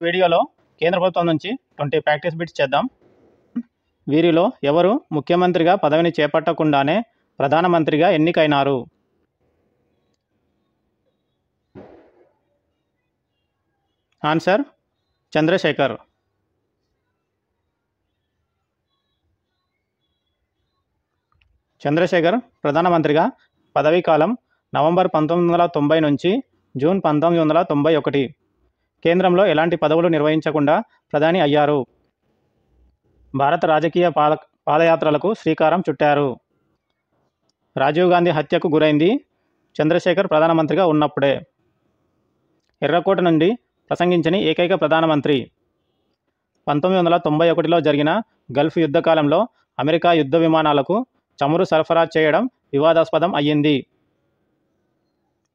వీడియోలో కేంద్ర ప్రభుత్వం నుంచి 20 ప్రాక్టీస్ బిట్స్ చేద్దాం. వీరిలో ఎవరు ముఖ్యమంత్రిగా పదవిని చేపట్టకుండానే ప్రధానమంత్రిగా ఎన్నికైనారు? ఆన్సర్ చంద్రశేఖర్. చంద్రశేఖర్ ప్రధానమంత్రిగా పదవీ కాలం నవంబర్ 1990 నుంచి జూన్ 1991. కేంద్రంలో ఎలాంటి పదవులు నిర్వహించకుండా ప్రధాని అయ్యారు. భారత రాజకీయ పాదయాత్రలకు శ్రీకారం చుట్టారు. రాజీవ్ గాంధీ హత్యకు గురైంది చంద్రశేఖర్ ప్రధానమంత్రిగా ఉన్నప్పుడే. ఎర్రకోట నుండి ప్రసంగించని ఏకైక ప్రధానమంత్రి. 1991లో జరిగిన గల్ఫ్ యుద్ధకాలంలో అమెరికా యుద్ధ విమానాలకు చమురు సరఫరా చేయడం వివాదాస్పదం అయ్యింది.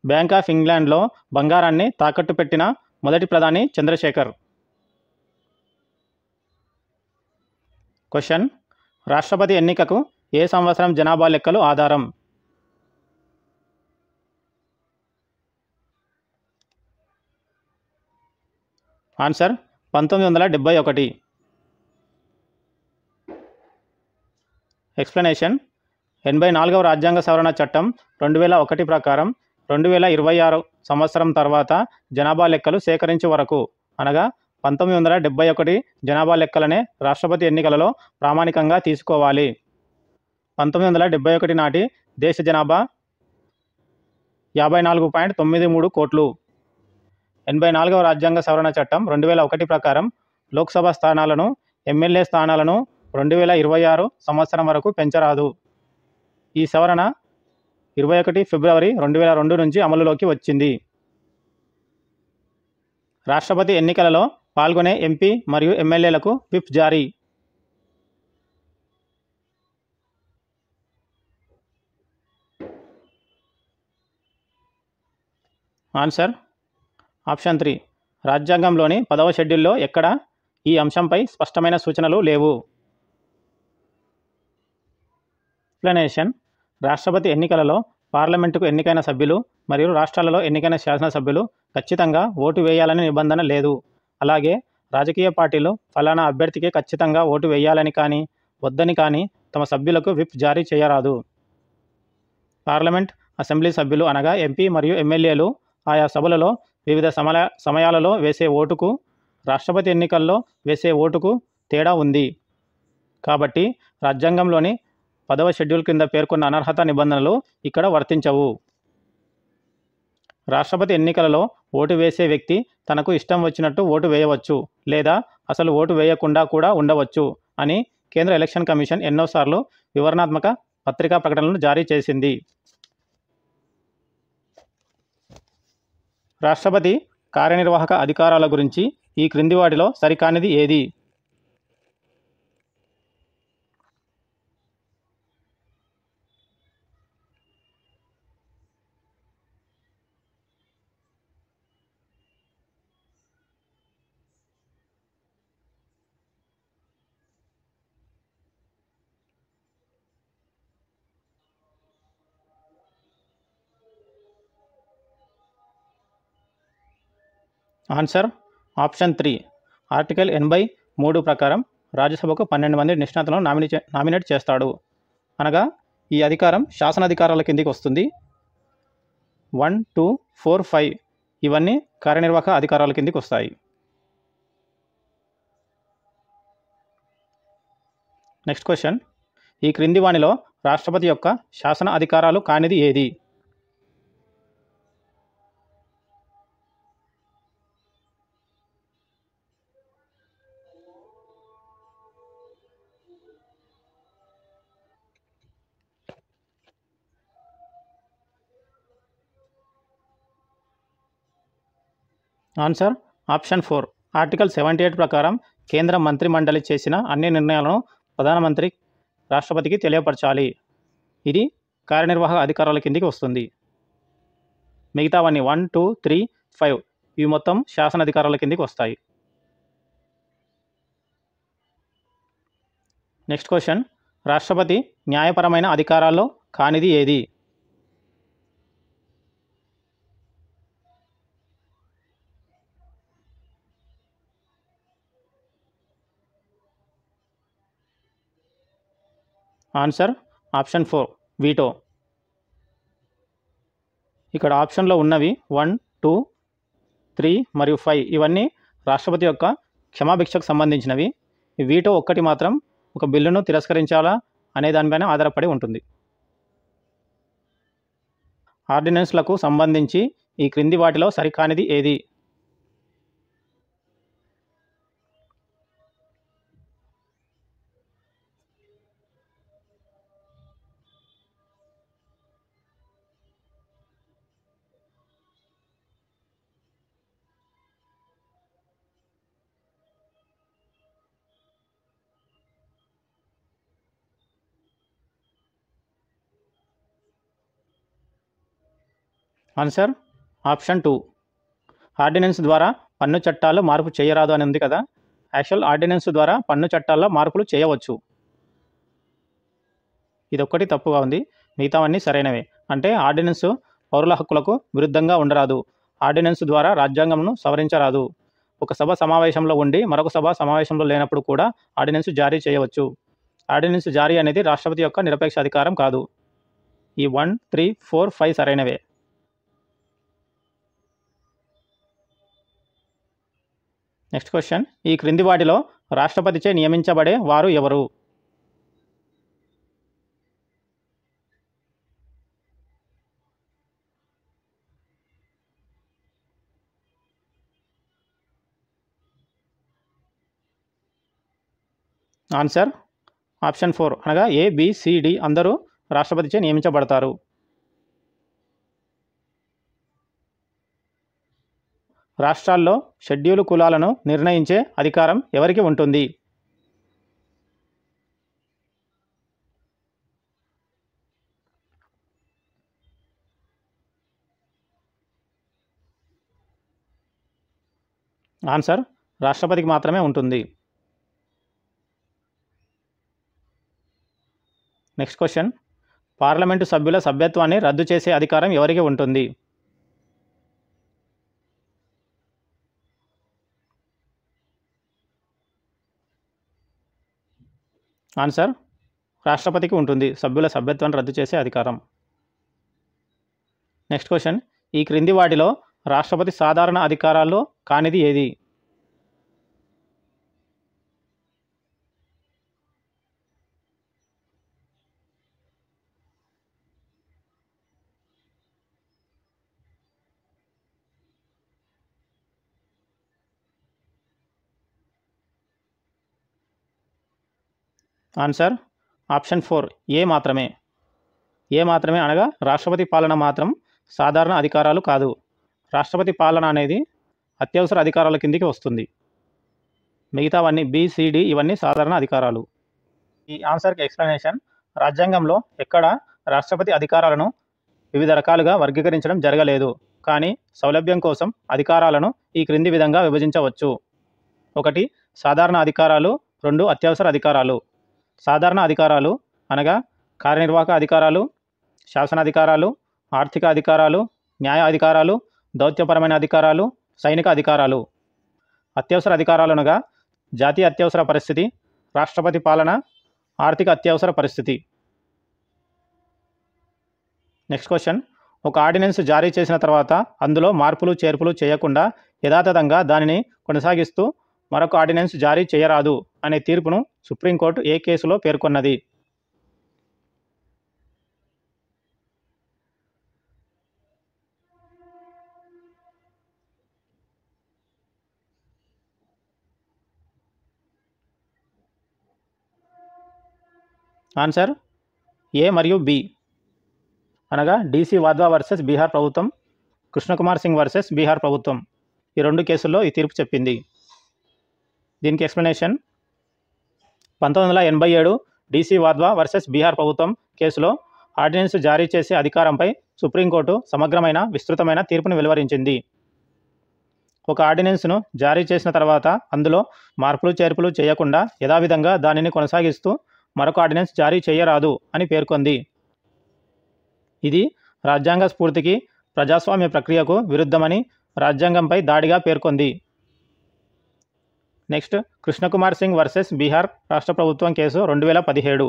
బ్యాంక్ ఆఫ్ ఇంగ్లాండ్లో బంగారాన్ని తాకట్టు పెట్టిన మొదటి ప్రధాని చంద్రశేఖర్. క్వశ్చన్: రాష్ట్రపతి ఎన్నికకు ఏ సంవత్సరం జనాభా లెక్కలు ఆధారం? ఆన్సర్ 1971. ఎక్స్ప్లెనేషన్: 84వ రాజ్యాంగ సవరణ చట్టం 2001 ప్రకారం 2026 సంవత్సరం తర్వాత జనాభా లెక్కలు సేకరించే వరకు, అనగా 1971 జనాభా లెక్కలనే రాష్ట్రపతి ఎన్నికలలో ప్రామాణికంగా తీసుకోవాలి. 1971 నాటి దేశ జనాభా 54.93 కోట్లు. 84వ రాజ్యాంగ సవరణ చట్టం 2001 ప్రకారం లోక్సభ స్థానాలను, ఎమ్మెల్యే స్థానాలను 2026 సంవత్సరం వరకు పెంచరాదు. ఈ సవరణ 21 ఫిబ్రవరి 2002 నుంచి అమలులోకి వచ్చింది. రాష్ట్రపతి ఎన్నికలలో పాల్గొనే ఎంపీ మరియు ఎమ్మెల్యేలకు విప్ జారీ. Answer option 3. రాజ్యాంగంలోని 10వ షెడ్యూల్లో ఎక్కడ ఈ అంశంపై స్పష్టమైన సూచనలు లేవు. ఎక్స్ప్లెనేషన్: రాష్ట్రపతి ఎన్నికలలో పార్లమెంటుకు ఎన్నికైన సభ్యులు మరియు రాష్ట్రాలలో ఎన్నికైన శాసనసభ్యులు ఖచ్చితంగా ఓటు వేయాలని నిబంధన లేదు. అలాగే రాజకీయ పార్టీలు ఫలానా అభ్యర్థికి ఖచ్చితంగా ఓటు వేయాలని కానీ వద్దని కానీ తమ సభ్యులకు విప్ జారీ చేయరాదు. పార్లమెంట్, అసెంబ్లీ సభ్యులు అనగా ఎంపీ మరియు ఎమ్మెల్యేలు ఆయా సభలలో వివిధ సమయాలలో వేసే ఓటుకు రాష్ట్రపతి ఎన్నికల్లో వేసే ఓటుకు తేడా ఉంది. కాబట్టి రాజ్యాంగంలోని 10వ షెడ్యూల్ కింద పేర్కొన్న అనర్హత నిబంధనలు ఇక్కడ వర్తించవు. రాష్ట్రపతి ఎన్నికలలో ఓటు వేసే వ్యక్తి తనకు ఇష్టం వచ్చినట్టు ఓటు వేయవచ్చు లేదా అసలు ఓటు వేయకుండా కూడా ఉండవచ్చు అని కేంద్ర ఎలక్షన్ కమిషన్ ఎన్నోసార్లు వివరణాత్మక పత్రికా ప్రకటనలను జారీ చేసింది. రాష్ట్రపతి కార్యనిర్వాహక అధికారాల గురించి ఈ క్రింది వాటిలో సరికానిది ఏది? Answer option 3. ఆర్టికల్ 83 ప్రకారం రాజ్యసభకు 12 మంది నిష్ణాతులను నామినేట్ చేస్తాడు. అనగా ఈ అధికారం శాసనాధికారాల కిందికి వస్తుంది. 1, 2, 4, 5 ఇవన్నీ కార్యనిర్వాహక అధికారాల కిందికి వస్తాయి. నెక్స్ట్ క్వశ్చన్: ఈ క్రింది వానిలో రాష్ట్రపతి యొక్క శాసన అధికారాలు కానిది ఏది? Answer option 4. ఆర్టికల్ 78 ప్రకారం కేంద్ర మంత్రి మండలి చేసిన అన్ని నిర్ణయాలను ప్రధానమంత్రి రాష్ట్రపతికి తెలియపరచాలి. ఇది కార్యనిర్వాహక అధికారాల కిందికి వస్తుంది. మిగతావన్నీ 1, 2, 3, 5 ఇవి మొత్తం శాసన అధికారాల కిందికి వస్తాయి. నెక్స్ట్ క్వశ్చన్: రాష్ట్రపతి న్యాయపరమైన అధికారాల్లో కానిది ఏది? Answer option 4 veto. ఇక్కడ ఆప్షన్లో ఉన్నవి 1, 2, 3 మరియు 5 ఇవన్నీ రాష్ట్రపతి యొక్క క్షమాభిక్షకు సంబంధించినవి. ఈ వీటో ఒక్కటి మాత్రం ఒక బిల్లును తిరస్కరించాలా అనే దానిపైన ఆధారపడి ఉంటుంది. ఆర్డినెన్స్లకు సంబంధించి ఈ క్రింది వాటిలో సరికానిది ఏది? ఆన్సర్ ఆప్షన్ 2 ఆర్డినెన్స్ ద్వారా పన్ను చట్టాలు మార్పు చేయరాదు అని ఉంది కదా. యాక్చువల్ ఆర్డినెన్స్ ద్వారా పన్ను చట్టాల్లో మార్పులు చేయవచ్చు. ఇదొక్కటి తప్పుగా ఉంది, మిగతావన్నీ సరైనవే. అంటే ఆర్డినెన్స్ పౌరుల హక్కులకు విరుద్ధంగా ఉండరాదు. ఆర్డినెన్స్ ద్వారా రాజ్యాంగంను సవరించరాదు. ఒక సభ సమావేశంలో ఉండి మరొక సభ సమావేశంలో లేనప్పుడు కూడా ఆర్డినెన్స్ జారీ చేయవచ్చు. ఆర్డినెన్స్ జారీ అనేది రాష్ట్రపతి యొక్క నిరపేక్ష అధికారం కాదు. ఈ 1, 3, 4, 5 సరైనవే. నెక్స్ట్ క్వశ్చన్, ఈ క్రింది వాటిలో రాష్ట్రపతిచే నియమించబడే వారు ఎవరు? ఆన్సర్ ఆప్షన్ 4 అనగా A, B, C, D అందరూ రాష్ట్రపతిచే నియమించబడతారు. రాష్ట్రాల్లో షెడ్యూలు కులాలను నిర్ణయించే అధికారం ఎవరికి ఉంటుంది? ఆన్సర్ రాష్ట్రపతికి మాత్రమే ఉంటుంది. నెక్స్ట్ క్వశ్చన్, పార్లమెంటు సభ్యుల సభ్యత్వాన్ని రద్దు చేసే అధికారం ఎవరికి ఉంటుంది? ఆన్సర్ రాష్ట్రపతికి ఉంటుంది సభ్యుల సభ్యత్వాన్ని రద్దు చేసే అధికారం. నెక్స్ట్ క్వశ్చన్, ఈ క్రింది వాటిలో రాష్ట్రపతి సాధారణ అధికారాల్లో కానిది ఏది? ఆన్సర్ ఆప్షన్ 4 ఏ మాత్రమే. ఏ మాత్రమే అనగా రాష్ట్రపతి పాలన మాత్రం సాధారణ అధికారాలు కాదు. రాష్ట్రపతి పాలన అనేది అత్యవసర అధికారాల కిందికి వస్తుంది. మిగతావన్నీ B, C, D ఇవన్నీ సాధారణ అధికారాలు. ఈ ఆన్సర్కి ఎక్స్ప్లెనేషన్, రాజ్యాంగంలో ఎక్కడ రాష్ట్రపతి అధికారాలను వివిధ రకాలుగా వర్గీకరించడం జరగలేదు. కానీ సౌలభ్యం కోసం అధికారాలను ఈ క్రింది విధంగా విభజించవచ్చు. 1 సాధారణ అధికారాలు, 2 అత్యవసర అధికారాలు. సాధారణ అధికారాలు అనగా కార్యనిర్వాహక అధికారాలు, శాసనాధికారాలు, ఆర్థిక అధికారాలు, న్యాయ అధికారాలు, దౌత్యపరమైన అధికారాలు, సైనిక అధికారాలు. అత్యవసర అధికారాలు అనగా జాతీయ అత్యవసర పరిస్థితి, రాష్ట్రపతి పాలన, ఆర్థిక అత్యవసర పరిస్థితి. నెక్స్ట్ క్వశ్చన్, ఒక ఆర్డినెన్స్ జారీ చేసిన తర్వాత అందులో మార్పులు చేర్పులు చేయకుండా యథాతథంగా దానిని కొనసాగిస్తూ మరొక ఆర్డినెన్స్ జారీ చేయరాదు అనే తీర్పును సుప్రీంకోర్టు ఏ కేసులో పేర్కొన్నది? ఆన్సర్ ఏ మరియు బి అనగా DC వాద్వా వర్సెస్ బీహార్ ప్రభుత్వం, కృష్ణకుమార్ సింగ్ వర్సెస్ బీహార్ ప్రభుత్వం. ఈ 2 కేసుల్లో ఈ తీర్పు చెప్పింది. దీనికి explanation, 1987 DC Wadhwa versus Bihar ప్రభుత్వం కేసులో ఆర్డినెన్స్ జారీ చేసే అధికారంపై సుప్రీంకోర్టు సమగ్రమైన విస్తృతమైన తీర్పును వెలువరించింది. ఒక ఆర్డినెన్స్ను జారీ చేసిన తర్వాత అందులో మార్పులు చేర్పులు చేయకుండా యథావిధంగా దానిని కొనసాగిస్తూ మరొక ఆర్డినెన్స్ జారీ చేయరాదు అని పేర్కొంది. ఇది రాజ్యాంగ స్ఫూర్తికి, ప్రజాస్వామ్య ప్రక్రియకు విరుద్ధమని రాజ్యాంగంపై దాడిగా పేర్కొంది. నెక్స్ట్, కృష్ణకుమార్ సింగ్ వర్సెస్ బీహార్ రాష్ట్ర ప్రభుత్వం కేసు 2017.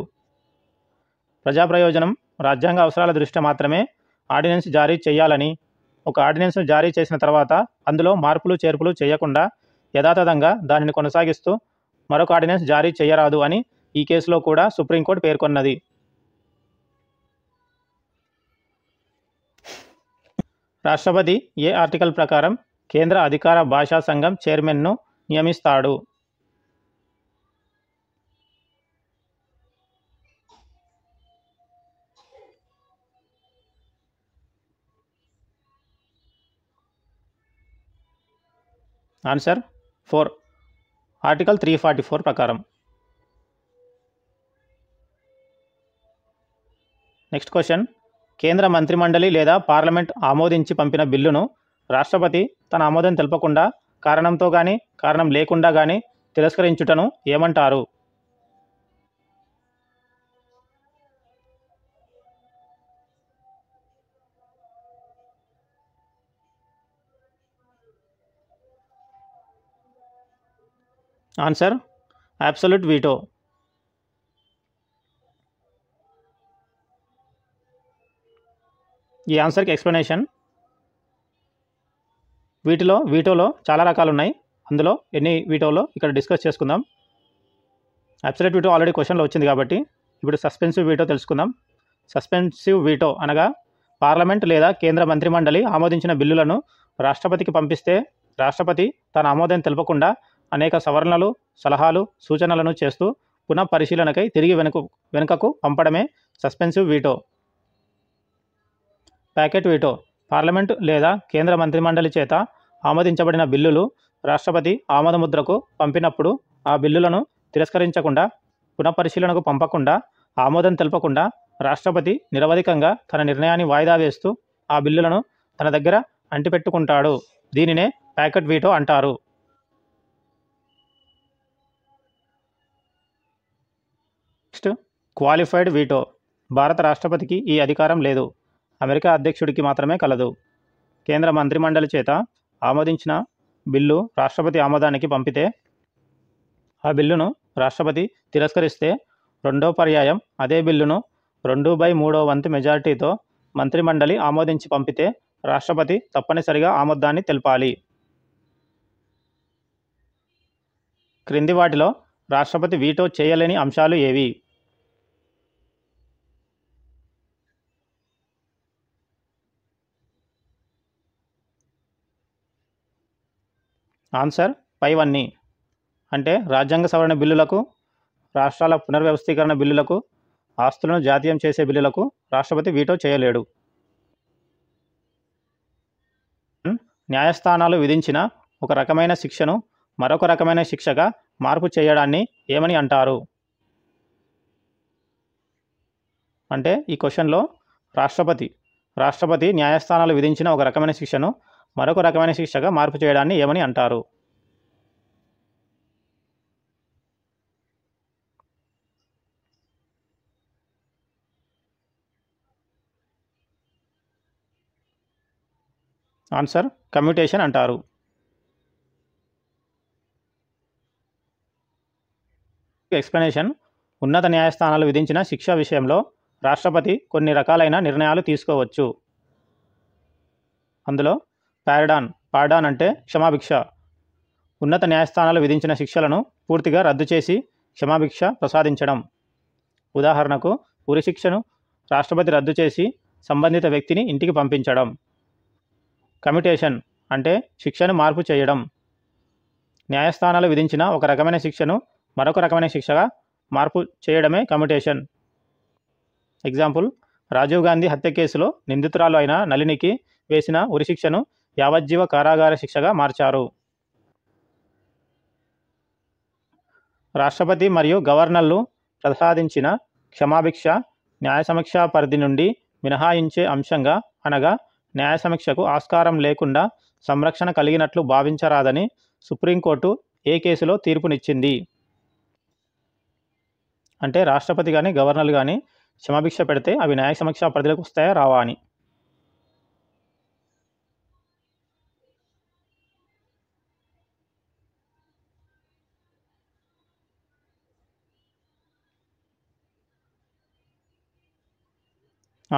ప్రజా ప్రయోజనం, రాజ్యాంగ అవసరాల దృష్ట్యా మాత్రమే ఆర్డినెన్స్ జారీ చేయాలని, ఒక ఆర్డినెన్స్ను జారీ చేసిన తర్వాత అందులో మార్పులు చేర్పులు చేయకుండా యథాతథంగా దానిని కొనసాగిస్తూ మరొక ఆర్డినెన్స్ జారీ చేయరాదు అని ఈ కేసులో కూడా సుప్రీంకోర్టు పేర్కొన్నది. రాష్ట్రపతి ఏ ఆర్టికల్ ప్రకారం కేంద్ర అధికార భాషా సంఘం చైర్మన్ను నియమిస్తాడు? ఆన్సర్ 4, ఆర్టికల్ 344 ప్రకారం. నెక్స్ట్ క్వశ్చన్, కేంద్ర మంత్రిమండలి లేదా పార్లమెంట్ ఆమోదించి పంపిన బిల్లును రాష్ట్రపతి తన ఆమోదం తెలపకుండా కారణంతో కానీ కారణం లేకుండా కానీ తిరస్కరించుటను ఏమంటారు? Answer absolute veto. ఈ ఆన్సర్కి ఎక్స్ప్లెనేషన్, వీటోలో చాలా రకాలు ఉన్నాయి. అందులో ఎన్ని వీటోలో ఇక్కడ డిస్కస్ చేసుకుందాం. అబ్సల్యూట్ వీటో ఆల్రెడీ క్వశ్చన్లో వచ్చింది కాబట్టి ఇప్పుడు సస్పెన్సివ్ వీటో తెలుసుకుందాం. సస్పెన్సివ్ వీటో అనగా పార్లమెంట్ లేదా కేంద్ర మంత్రిమండలి ఆమోదించిన బిల్లులను రాష్ట్రపతికి పంపిస్తే రాష్ట్రపతి తన ఆమోదం తెలపకుండా అనేక సవరణలు, సలహాలు, సూచనలను చేస్తూ పునః పరిశీలనకై తిరిగి వెనుకకు పంపడమే suspensive veto. Pocket veto, parliament లేదా కేంద్ర మంత్రిమండలి చేత ఆమోదించబడిన బిల్లులు రాష్ట్రపతి ఆమోదముద్రకు పంపినప్పుడు ఆ బిల్లులను తిరస్కరించకుండా, పునఃపరిశీలనకు పంపకుండా, ఆమోదం తెలపకుండా రాష్ట్రపతి నిరవధికంగా తన నిర్ణయాన్ని వాయిదా వేస్తూ ఆ బిల్లులను తన దగ్గర అంటిపెట్టుకుంటాడు. దీనినే ప్యాకెట్ వీటో అంటారు. Next, qualified veto. భారత రాష్ట్రపతికి ఈ అధికారం లేదు, అమెరికా అధ్యక్షుడికి మాత్రమే కలదు. కేంద్ర మంత్రిమండలి చేత ఆమోదించిన బిల్లు రాష్ట్రపతి ఆమోదానికి పంపితే ఆ బిల్లును రాష్ట్రపతి తిరస్కరిస్తే రెండో పర్యాయం అదే బిల్లును 2/3 మెజారిటీతో మంత్రిమండలి ఆమోదించి పంపితే రాష్ట్రపతి తప్పనిసరిగా ఆమోదాన్ని తెలపాలి. క్రింది వాటిలో రాష్ట్రపతి వీటో చేయలేని అంశాలు ఏవి? ఆన్సర్ పైవన్నీ. అంటే రాజ్యాంగ సవరణ బిల్లులకు, రాష్ట్రాల పునర్వ్యవస్థీకరణ బిల్లులకు, ఆస్తులను జాతీయం చేసే బిల్లులకు రాష్ట్రపతి వీటో చేయలేడు. న్యాయస్థానాలు విధించిన ఒక రకమైన శిక్షను మరొక రకమైన శిక్షగా మార్పు చేయడాన్ని ఏమని అంటారు? అంటే ఈ క్వశ్చన్లో రాష్ట్రపతి న్యాయస్థానాలు విధించిన ఒక రకమైన శిక్షను మరొక రకమైన శిక్షగా మార్పు చేయడాన్ని ఏమని అంటారు? ఆన్సర్ కమ్యూటేషన్ అంటారు. ఎక్స్ప్లెనేషన్, ఉన్నత న్యాయస్థానాలు విధించిన శిక్ష విషయంలో రాష్ట్రపతి కొన్ని రకాలైన నిర్ణయాలు తీసుకోవచ్చు. అందులో పార్డాన్ అంటే క్షమాభిక్ష. ఉన్నత న్యాయస్థానాలు విధించిన శిక్షలను పూర్తిగా రద్దు చేసి క్షమాభిక్ష ప్రసాదించడం. ఉదాహరణకు ఉరిశిక్షను రాష్ట్రపతి రద్దు చేసి సంబంధిత వ్యక్తిని ఇంటికి పంపించడం. కమ్యూటేషన్ అంటే శిక్షను మార్పు చేయడం. న్యాయస్థానాలు విధించిన ఒక రకమైన శిక్షను మరొక రకమైన శిక్షగా మార్పు చేయడమే కమ్యూటేషన్. ఎగ్జాంపుల్, రాజీవ్ గాంధీ హత్య కేసులో నిందితురాలు అయిన నళినికి వేసిన ఉరిశిక్షను యావజ్జీవ కారాగార శిక్షగా మార్చారు. రాష్ట్రపతి మరియు గవర్నర్లు ప్రసాదించిన క్షమాభిక్ష న్యాయ సమీక్ష పరిధి నుండి మినహాయించే అంశంగా, అనగా న్యాయ సమీక్షకు ఆస్కారం లేకుండా సంరక్షణ కలిగినట్లు భావించరాదని సుప్రీంకోర్టు ఏ కేసులో తీర్పునిచ్చింది? అంటే రాష్ట్రపతి కానీ గవర్నర్లు కానీ క్షమాభిక్ష పెడితే అవి న్యాయ సమీక్ష పరిధిలోకి వస్తాయా రావా అని.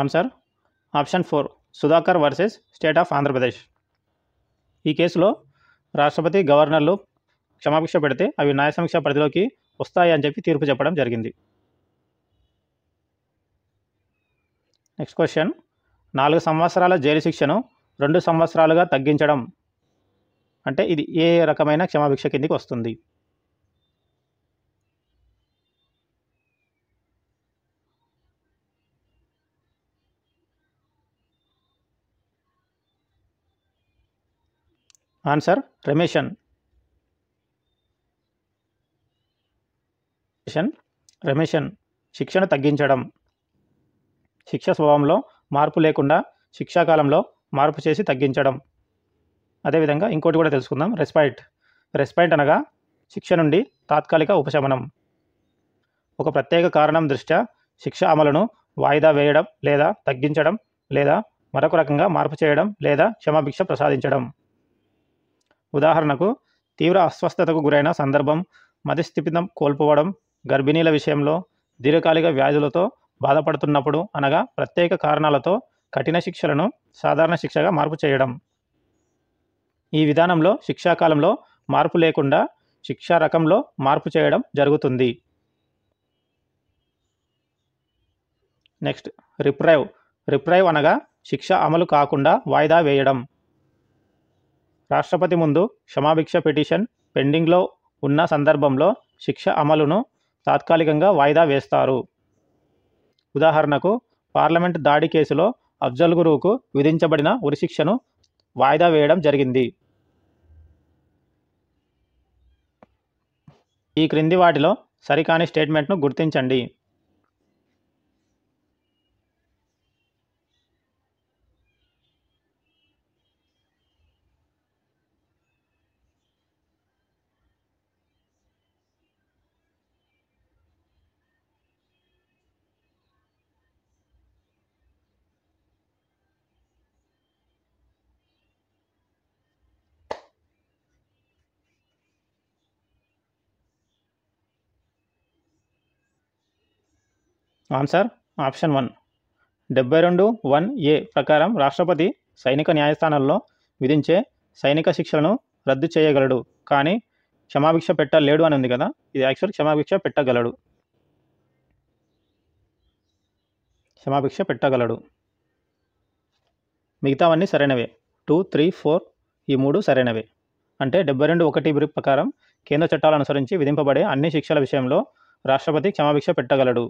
Answer option 4 Sudhakar versus state of Andhra Pradesh. ఈ కేసులో రాష్ట్రపతి గవర్నర్లు క్షమాభిక్ష పెడితే అవి న్యాయ సమీక్ష పరిధిలోకి వస్తాయి అని చెప్పి తీర్పు చెప్పడం జరిగింది. నెక్స్ట్ క్వశ్చన్, 4 సంవత్సరాల జైలు శిక్షను 2 సంవత్సరాలుగా తగ్గించడం అంటే ఇది ఏ రకమైన క్షమాభిక్ష కిందికి వస్తుంది? Answer remission. రెమిషన్ శిక్షను తగ్గించడం, శిక్ష స్వభావంలో మార్పు లేకుండా శిక్షాకాలంలో మార్పు చేసి తగ్గించడం. అదేవిధంగా ఇంకోటి కూడా తెలుసుకుందాం, రెస్పైట్ అనగా శిక్ష నుండి తాత్కాలిక ఉపశమనం. ఒక ప్రత్యేక కారణం దృష్ట్యా శిక్ష అమలును వాయిదా వేయడం లేదా తగ్గించడం లేదా మరొక రకంగా మార్పు చేయడం లేదా క్షమాభిక్ష ప్రసాదించడం. ఉదాహరణకు తీవ్ర అస్వస్థతకు గురైన సందర్భం, మతిస్థిమితం కోల్పోవడం, గర్భిణీల విషయంలో, దీర్ఘకాలిక వ్యాధులతో బాధపడుతున్నప్పుడు అనగా ప్రత్యేక కారణాలతో కఠిన శిక్షలను సాధారణ శిక్షగా మార్పు చేయడం. ఈ విధానంలో శిక్షాకాలంలో మార్పు లేకుండా శిక్షా రకంలో మార్పు చేయడం జరుగుతుంది. నెక్స్ట్ రిప్రైవ్ అనగా శిక్ష అమలు కాకుండా వాయిదా వేయడం. రాష్ట్రపతి ముందు క్షమాభిక్ష పిటిషన్ పెండింగ్లో ఉన్న సందర్భంలో శిక్ష అమలును తాత్కాలికంగా వాయిదా వేస్తారు. ఉదాహరణకు పార్లమెంట్ దాడి కేసులో అఫ్జల్ గురువుకు విధించబడిన ఉరిశిక్షను వాయిదా వేయడం జరిగింది. ఈ క్రింది వాటిలో సరికాని స్టేట్మెంట్ను గుర్తించండి. ఆన్సర్ ఆప్షన్ 1 72(1)(a) ప్రకారం రాష్ట్రపతి సైనిక న్యాయస్థానాల్లో విధించే సైనిక శిక్షలను రద్దు చేయగలడు, కానీ క్షమాభిక్ష పెట్టలేడు అని ఉంది కదా, ఇది యాక్చువల్ క్షమాభిక్ష పెట్టగలడు. మిగతావన్నీ సరైనవే. 2, 3, 4 ఈ 3 సరైనవే. అంటే 72(1) ప్రకారం కేంద్ర చట్టాలను అనుసరించి విధింపబడే అన్ని శిక్షల విషయంలో రాష్ట్రపతి క్షమాభిక్ష పెట్టగలడు.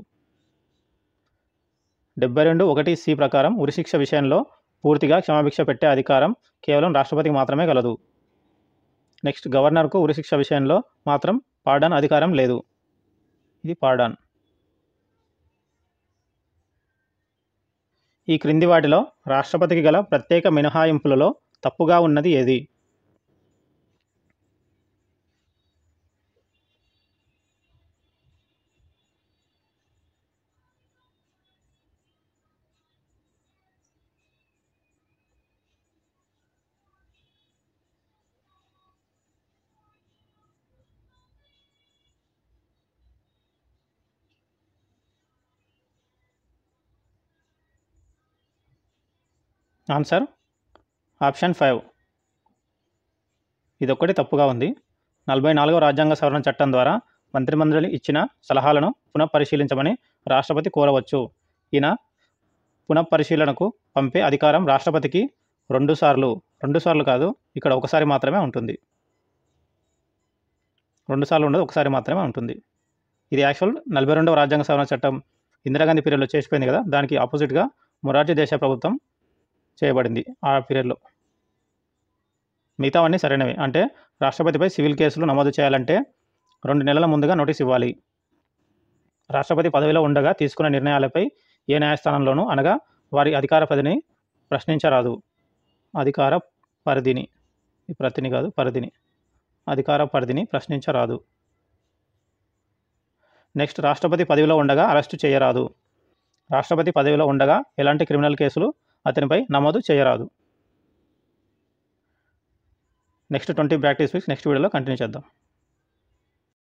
72(1)(c) ప్రకారం ఉరిశిక్ష విషయంలో పూర్తిగా క్షమాభిక్ష పెట్టే అధికారం కేవలం రాష్ట్రపతికి మాత్రమే కలదు. నెక్స్ట్ గవర్నర్కు ఉరిశిక్ష విషయంలో మాత్రం పార్డన్ అధికారం లేదు. ఇది పార్డన్. ఈ క్రింది వాటిలో రాష్ట్రపతికి గల ప్రత్యేక మినహాయింపులలో తప్పుగా ఉన్నది ఏది? ఆన్సర్ ఆప్షన్ 5 ఇదొక్కటి తప్పుగా ఉంది. 44వ రాజ్యాంగ సవరణ చట్టం ద్వారా మంత్రిమండలి ఇచ్చిన సలహాలను పునఃపరిశీలించమని రాష్ట్రపతి కోరవచ్చు. ఈయన పునఃపరిశీలనకు పంపే అధికారం రాష్ట్రపతికి 2 సార్లు కాదు, ఇక్కడ ఒకసారి మాత్రమే ఉంటుంది. 2 సార్లు ఉండదు, ఒకసారి మాత్రమే ఉంటుంది. ఇది యాక్చువల్ 42వ రాజ్యాంగ సవరణ చట్టం ఇందిరాగాంధీ పీరియడ్లో చేసిపోయింది కదా, దానికి ఆపోజిట్గా మొరార్జీ దేశాయ్ ప్రభుత్వం చేయబడింది ఆ పీరియడ్లో. మిగతావన్నీ సరైనవి. అంటే రాష్ట్రపతిపై సివిల్ కేసులు నమోదు చేయాలంటే 2 నెలల ముందుగా నోటీస్ ఇవ్వాలి. రాష్ట్రపతి పదవిలో ఉండగా తీసుకున్న నిర్ణయాలపై ఏ న్యాయస్థానంలోనూ అనగా వారి అధికార పరిధిని ప్రశ్నించరాదు. అధికార పరిధిని ప్రశ్నించరాదు. నెక్స్ట్ రాష్ట్రపతి పదవిలో ఉండగా అరెస్టు చేయరాదు. రాష్ట్రపతి పదవిలో ఉండగా ఎలాంటి క్రిమినల్ కేసులు అతనిపై నమోదు చేయరాదు. నెక్స్ట్ 20 ప్రాక్టీస్ వీక్స్ నెక్స్ట్ వీడియోలో కంటిన్యూ చేద్దాం.